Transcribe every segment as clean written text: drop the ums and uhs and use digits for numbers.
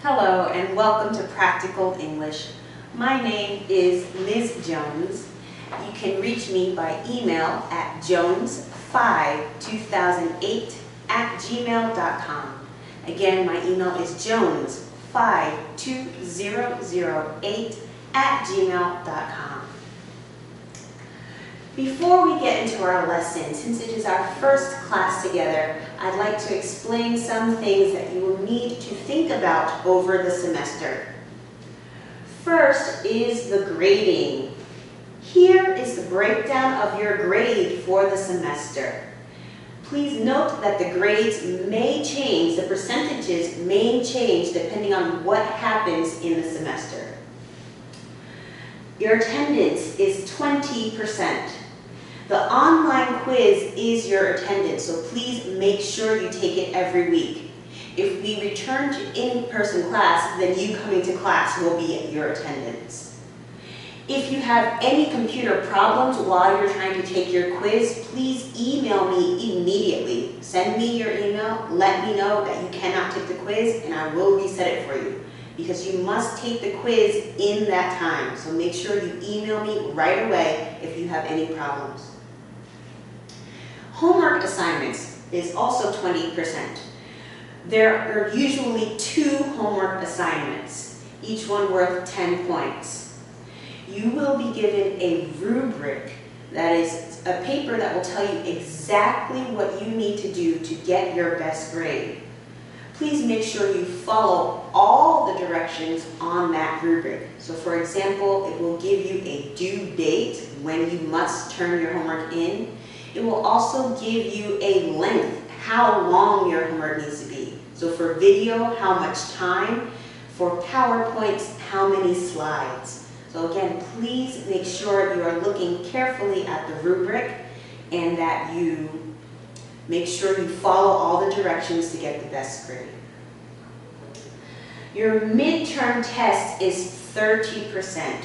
Hello and welcome to Practical English. My name is Ms. Jones. You can reach me by email at jones52008@gmail.com. Again, my email is jones52008@gmail.com. Before we get into our lesson, since it is our first class together, I'd like to explain some things that you will need to think about over the semester. First is the grading. Here is the breakdown of your grade for the semester. Please note that the grades may change, the percentages may change depending on what happens in the semester. Your attendance is 20%. The online quiz is your attendance, so please make sure you take it every week. If we return to in-person class, then you coming to class will be your attendance. If you have any computer problems while you're trying to take your quiz, please email me immediately. Send me your email, let me know that you cannot take the quiz, and I will reset it for you. Because you must take the quiz in that time, so make sure you email me right away if you have any problems. Homework assignments is also 20%. There are usually 2 homework assignments, each one worth 10 points. You will be given a rubric, that is a paper that will tell you exactly what you need to do to get your best grade. Please make sure you follow all the directions on that rubric. So for example, it will give you a due date when you must turn your homework in. It will also give you a length, how long your homework needs to be. So for video, how much time. For PowerPoints, how many slides. So again, please make sure you are looking carefully at the rubric and that you make sure you follow all the directions to get the best grade. Your midterm test is 30%.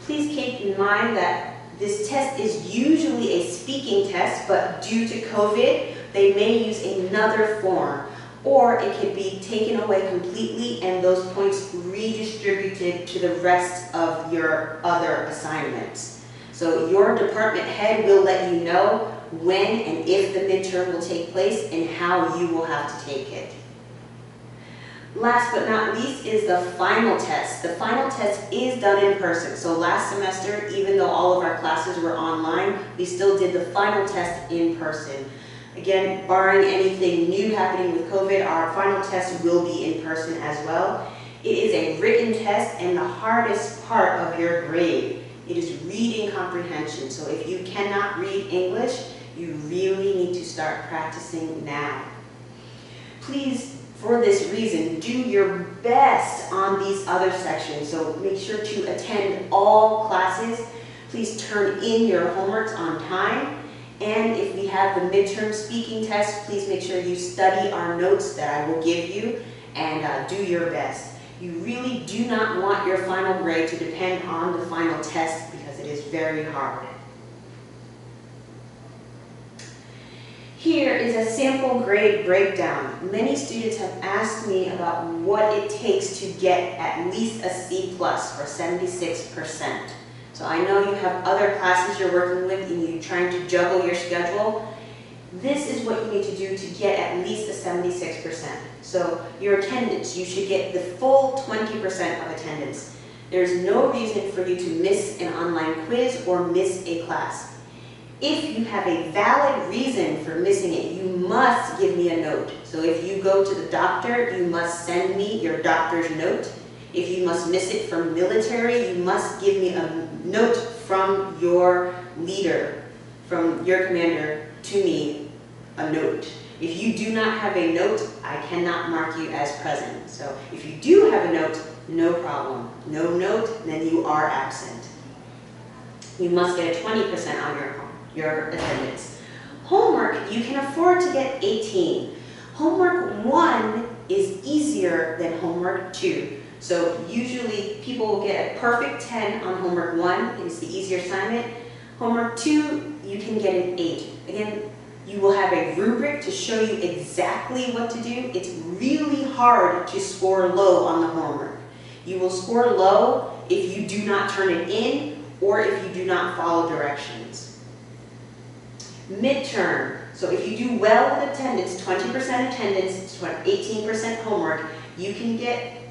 Please keep in mind that this test is usually a speaking test, but due to COVID, they may use another form, or it could be taken away completely and those points redistributed to the rest of your other assignments. So your department head will let you know when and if the midterm will take place and how you will have to take it. Last but not least is the final test. The final test is done in person. So last semester, even though all of our classes were online, we still did the final test in person. Again, barring anything new happening with COVID, our final test will be in person as well. It is a written test and the hardest part of your grade. It is reading comprehension. So if you cannot read English, you really need to start practicing now. Please, for this reason, do your best on these other sections. So make sure to attend all classes. Please turn in your homeworks on time. And if we have the midterm speaking test, please make sure you study our notes that I will give you and do your best. You really do not want your final grade to depend on the final test because it is very hard. Here is a sample grade breakdown. Many students have asked me about what it takes to get at least a C+ for 76%. So I know you have other classes you're working with and you're trying to juggle your schedule. This is what you need to do to get at least a 76%. So your attendance, you should get the full 20% of attendance. There's no reason for you to miss an online quiz or miss a class. If you have a valid reason for missing it, you must give me a note. So if you go to the doctor, you must send me your doctor's note. If you must miss it from military, you must give me a note from your leader, from your commander, to me, a note. If you do not have a note, I cannot mark you as present. So if you do have a note, no problem. No note, then you are absent. You must get a 20% on your attendance. Homework, you can afford to get 18. Homework 1 is easier than homework 2. So usually people will get a perfect 10 on homework 1, it's the easier assignment. Homework 2, you can get an 8. Again, you will have a rubric to show you exactly what to do. It's really hard to score low on the homework. You will score low if you do not turn it in or if you do not follow directions. Midterm. So if you do well with attendance, 20% attendance, 18% homework, you can get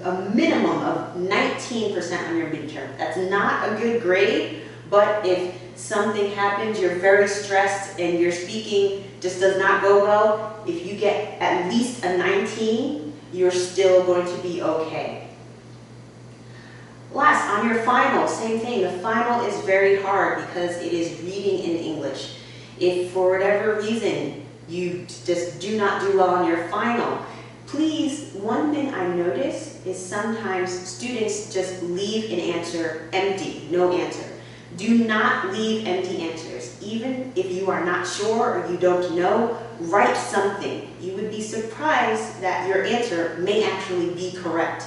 a minimum of 19% on your midterm. That's not a good grade, but if something happens, you're very stressed and your speaking just does not go well, if you get at least a 19, you're still going to be okay. Last, on your final, same thing. The final is very hard because it is reading in English. If for whatever reason you just do not do well on your final, please, one thing I notice is sometimes students just leave an answer empty, no answer. Do not leave empty answers. Even if you are not sure or you don't know, write something. You would be surprised that your answer may actually be correct.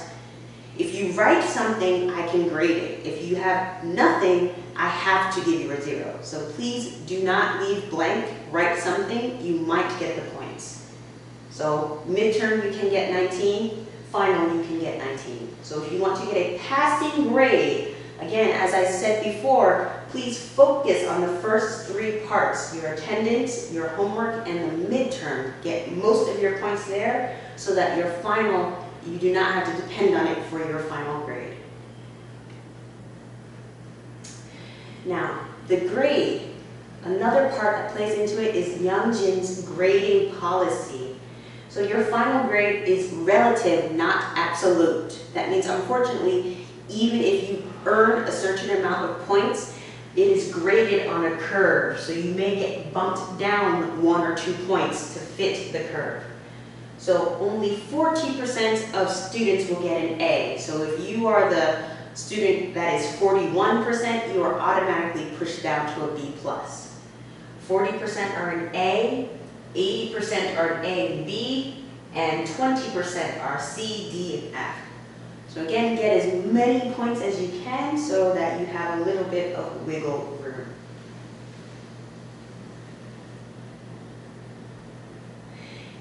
If you write something, I can grade it. If you have nothing, I have to give you a 0. So please do not leave blank. Write something. You might get the points. So midterm, you can get 19. Final, you can get 19. So if you want to get a passing grade, again, as I said before, please focus on the first 3 parts, your attendance, your homework, and the midterm. Get most of your points there so that your final, you do not have to depend on it for your final grade. Now, the grade, another part that plays into it is Youngjin's grading policy. So your final grade is relative, not absolute. That means, unfortunately, even if you earn a certain amount of points, it is graded on a curve. So you may get bumped down 1 or 2 points to fit the curve. So only 40% of students will get an A. So if you are the student that is 41%, you are automatically pushed down to a B+. 40% are an A, 80% are an A and B, and 20% are C, D, and F. So again, get as many points as you can so that you have a little bit of wiggle room.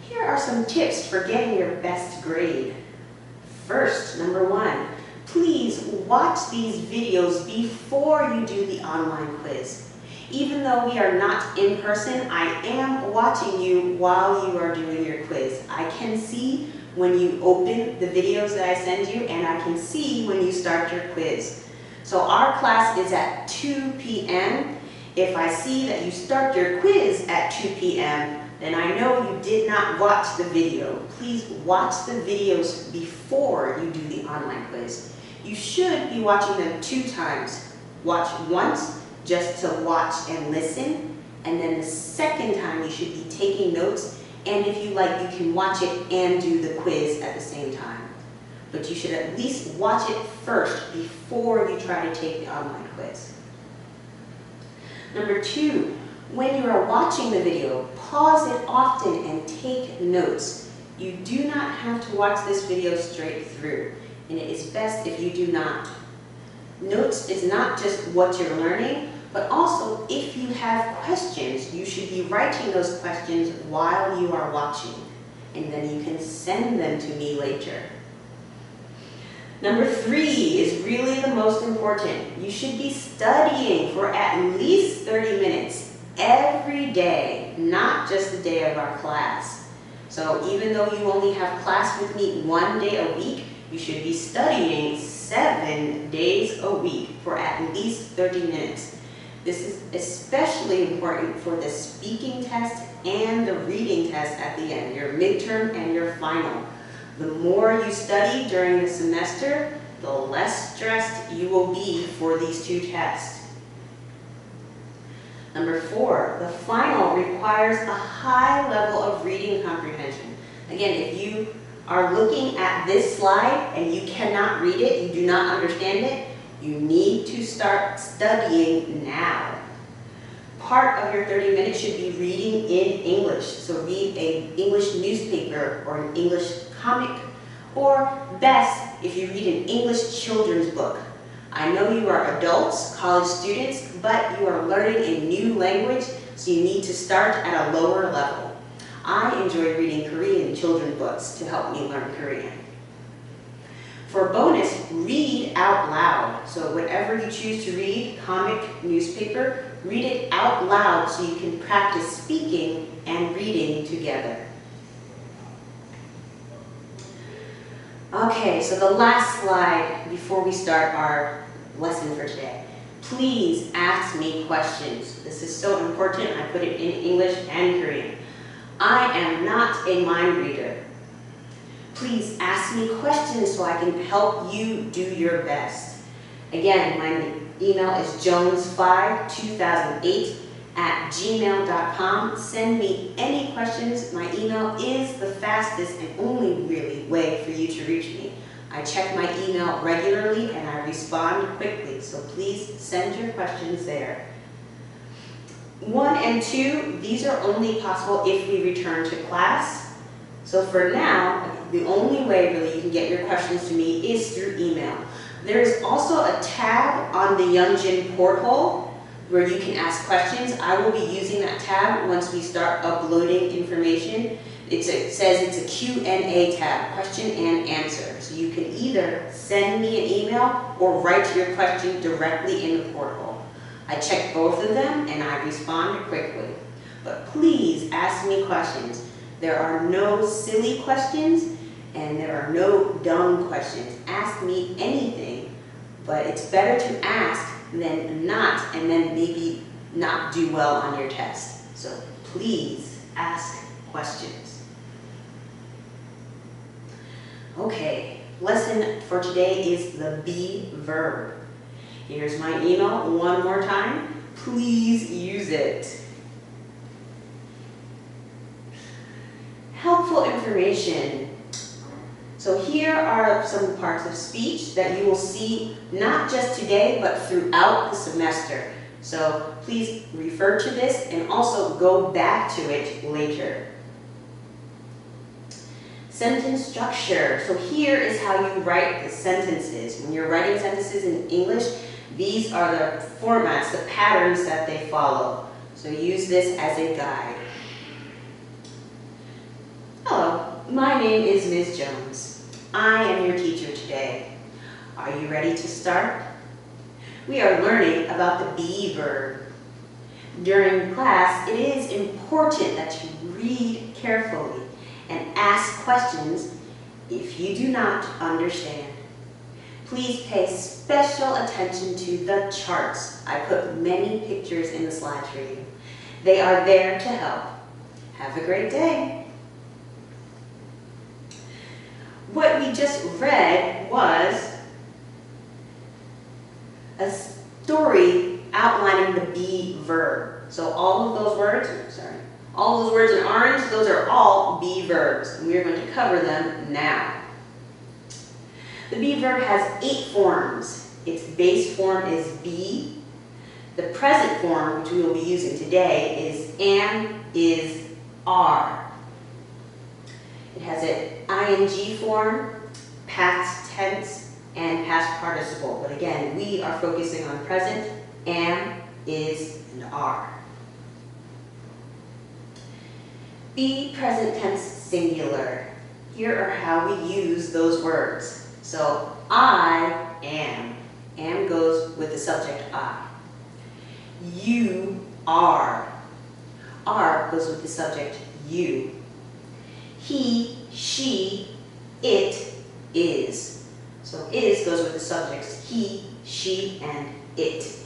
Here are some tips for getting your best grade. First, number 1, please watch these videos before you do the online quiz. Even though we are not in person, I am watching you while you are doing your quiz. I can see when you open the videos that I send you, and I can see when you start your quiz. So our class is at 2 p.m. If I see that you start your quiz at 2 p.m., then I know you did not watch the video. Please watch the videos before you do the online quiz. You should be watching them 2 times. Watch once just to watch and listen, and then the second time you should be taking notes. And if you like, you can watch it and do the quiz at the same time. But you should at least watch it first before you try to take the online quiz. Number 2, when you are watching the video, pause it often and take notes. You do not have to watch this video straight through, and it is best if you do not. Notes is not just what you're learning, but also, if you have questions, you should be writing those questions while you are watching, and then you can send them to me later. Number 3 is really the most important. You should be studying for at least 30 minutes every day, not just the day of our class. So even though you only have class with me 1 day a week, you should be studying 7 days a week for at least 30 minutes. This is especially important for the speaking test and the reading test at the end, your midterm and your final. The more you study during the semester, the less stressed you will be for these 2 tests. Number 4, the final requires a high level of reading comprehension. Again, if you are looking at this slide and you cannot read it, you do not understand it, you need to start studying now. Part of your 30 minutes should be reading in English. So read an English newspaper or an English comic, or best if you read an English children's book. I know you are adults, college students, but you are learning a new language, so you need to start at a lower level. I enjoy reading Korean children's books. audiobooks to help me learn Korean. For bonus, read out loud. So whatever you choose to read, comic, newspaper, read it out loud so you can practice speaking and reading together. Okay, so the last slide before we start our lesson for today. Please ask me questions. This is so important. I put it in English and Korean. I am not a mind reader. Please ask me questions so I can help you do your best. Again, my email is jones52008@gmail.com. Send me any questions. My email is the fastest and only really way for you to reach me. I check my email regularly and I respond quickly, so please send your questions there. 1 and 2, these are only possible if we return to class. So for now, the only way really you can get your questions to me is through email. There is also a tab on the Youngjin porthole where you can ask questions. I will be using that tab once we start uploading information. It says it's a Q&A tab, question and answer. So you can either send me an email or write your question directly in the porthole. I check both of them and I respond quickly. But please ask me questions. There are no silly questions and there are no dumb questions. Ask me anything, but it's better to ask than not and then maybe not do well on your test. So please ask questions. Okay, lesson for today is the be verb. Here's my email one more time. Please use it. Helpful information. So here are some parts of speech that you will see not just today, but throughout the semester. So please refer to this and also go back to it later. Sentence structure. So here is how you write the sentences. When you're writing sentences in English, these are the formats, the patterns that they follow. So use this as a guide. Hello, my name is Ms. Jones. I am your teacher today. Are you ready to start? We are learning about the be verb. During class, it is important that you read carefully and ask questions if you do not understand. Please pay special attention to the charts. I put many pictures in the slides for you. They are there to help. Have a great day. What we just read was a story outlining the be verb. So all of those words, all those words in orange, those are all be verbs. And we are going to cover them now. The be verb has 8 forms. Its base form is be. The present form, which we will be using today, is am, is, are. It has an ing form, past tense, and past participle. But again, we are focusing on present, am, is, and are. Be present tense singular. Here are how we use those words. So, I am. Am goes with the subject I. You are. Are goes with the subject you. He, she, it is. So is goes with the subjects he, she, and it.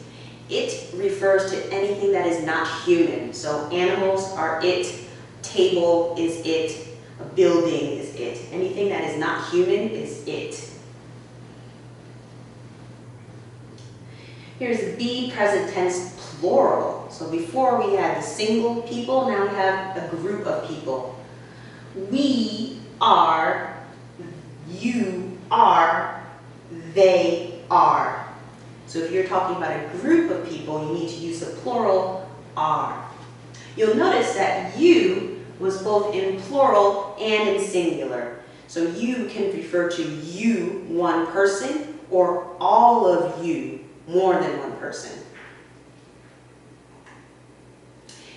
It refers to anything that is not human. So animals are it, table is it, a building is it. Anything that is not human is it. Here's the be present tense plural. So before we had the single people, now we have a group of people. We are, you are, they are. So if you're talking about a group of people, you need to use the plural are. You'll notice that you was both in plural and in singular. So you can refer to you, one person, or all of you, more than one person.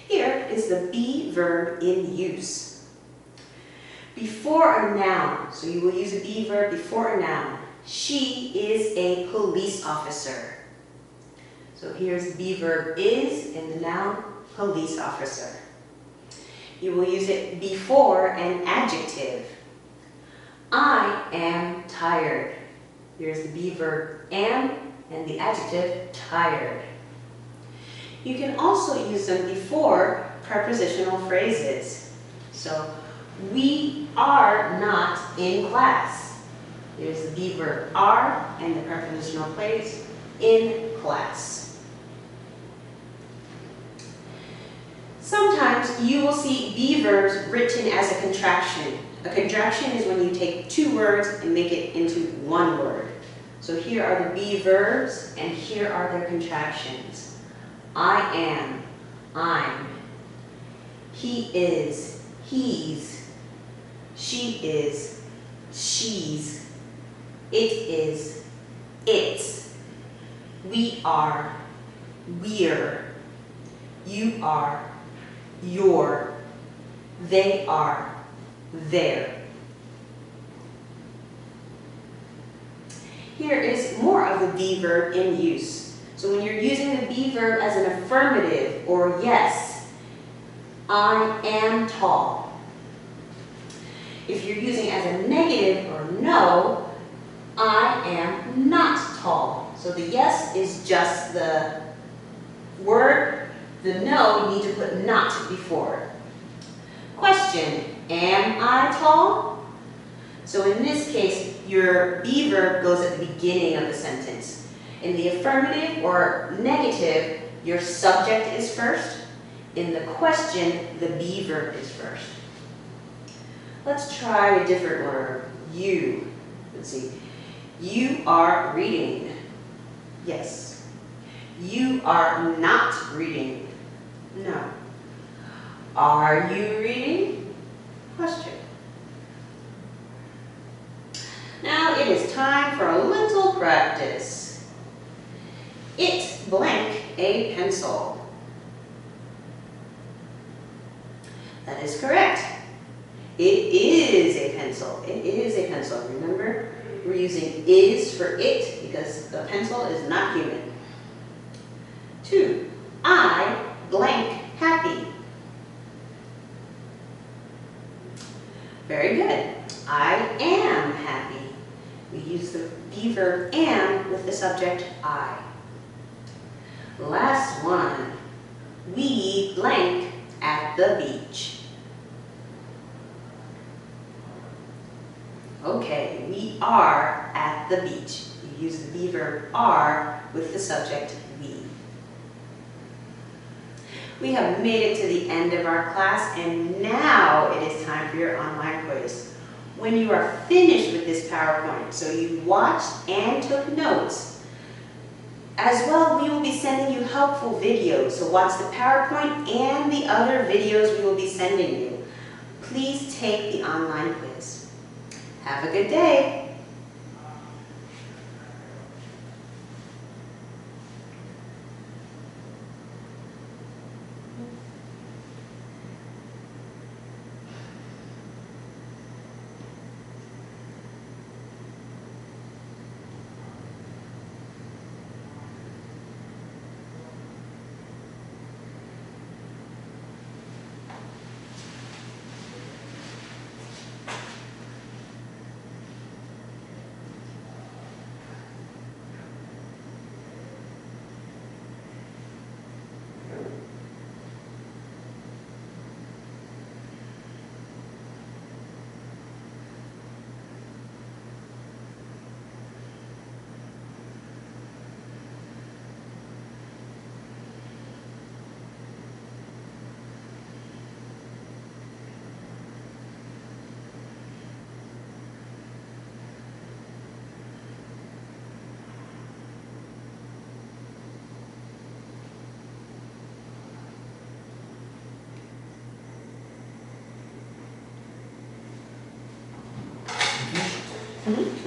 Here is the be verb in use. Before a noun, so you will use a be verb before a noun. She is a police officer. So here's the be verb is and the noun police officer. You will use it before an adjective. I am tired. Here's the be verb am and the adjective tired. You can also use them before prepositional phrases. So, we are not in class. Here's the be verb are and the prepositional phrase in class. Sometimes you will see be verbs written as a contraction. A contraction is when you take two words and make it into one word. So here are the be verbs and here are their contractions. I am, I'm. He is, he's. She is, she's. It is, it's. We are, we're. You are, you're. They are, they're. Here is more of the be verb in use. So when you're using the be verb as an affirmative or yes, I am tall. If you're using it as a negative or no, I am not tall. So the yes is just the word, the no, you need to put not before. Question, am I tall? So in this case, your be verb goes at the beginning of the sentence. In the affirmative or negative, your subject is first. In the question, the be verb is first. Let's try a different word. You. Let's see. You are reading. Yes. You are not reading. No. Are you reading? Question. Now it is time for a little practice. It blank a pencil. That is correct. It is a pencil. It is a pencil. Remember, we're using is for it because the pencil is not human. 2. I blank happy. Very good. I am happy. We use the be verb am with the subject I. Last one. We blank at the beach. Okay, we are at the beach. You use the be verb are with the subject we. We have made it to the end of our class, and now it is time for your online quiz. When you are finished with this PowerPoint, so you watched and took notes, as well, we will be sending you helpful videos. So watch the PowerPoint and the other videos we will be sending you. Please take the online quiz. Have a good day. Mm-hmm.